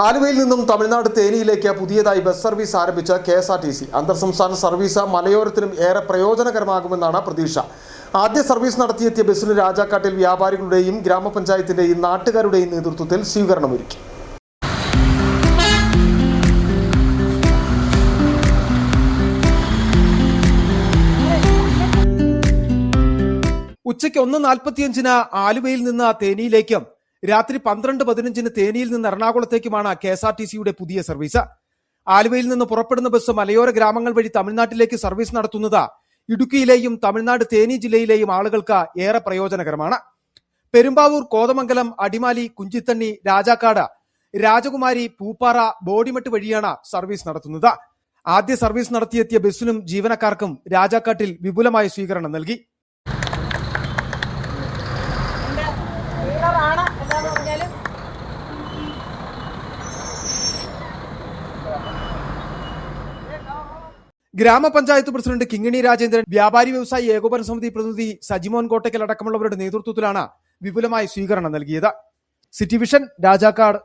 ആലുവയിൽ നിന്നും തമിഴ്നാട് തേനിയിലേക്ക് പുതിയതായി ബസ് സർവീസ് ആരംഭിച്ച KSRTC അന്തർ സംസ്ഥാന സർവീസ് മലയോരത്തിനും ഏറെ പ്രയോജനകരമാകുമെന്നാണ് പ്രതീക്ഷ. ആദ്യ സർവീസ് നടത്തിയെത്തിയ ബസ്സിന് രാജാക്കാട്ടിൽ വ്യാപാരികളുടെയും ഗ്രാമപഞ്ചായത്തിന്റെയും നാട്ടുകാരുടെയും നേതൃത്വത്തിൽ സ്വീകരണമൊരുക്കി. ഉച്ചയ്ക്ക് 1:45 ആലുവയിൽ നിന്ന് തേനിയിലേക്കും രാത്രി 12:15 തേനിയിൽ നിന്ന് എറണാകുളത്തേക്കുമാണ് KSRTCയുടെ പുതിയ സർവീസ്. ആലുവയിൽ നിന്ന് പുറപ്പെടുന്ന ബസ് മലയോര ഗ്രാമങ്ങൾ വഴി തമിഴ്നാട്ടിലേക്ക് സർവീസ് നടത്തുന്നത് ഇടുക്കിയിലെയും തമിഴ്നാട് തേനി ജില്ലയിലെയും ആളുകൾക്ക് ഏറെ പ്രയോജനകരമാണ്. പെരുമ്പാവൂർ, കോതമംഗലം, അടിമാലി, കുഞ്ചിത്തണ്ണി, രാജാക്കാട്, രാജകുമാരി, പൂപ്പാറ, ബോഡിമെട്ട് വഴിയാണ് സർവീസ് നടത്തുന്നത്. ആദ്യ സർവീസ് നടത്തിയെത്തിയ ബസ്സിനും ജീവനക്കാർക്കും രാജാക്കാട്ടിൽ വിപുലമായ സ്വീകരണം നൽകി. ഗ്രാമപഞ്ചായത്ത് പ്രസിഡന്റ് കിങ്ങിണി രാജേന്ദ്രൻ, വ്യാപാരി വ്യവസായി ഏകോപന സമിതി പ്രതിനിധി സജിമോൻ കോട്ടയ്ക്കൽ അടക്കമുള്ളവരുടെ നേതൃത്വത്തിലാണ് വിപുലമായ സ്വീകരണം നൽകിയത്. City vision, Rajakkad.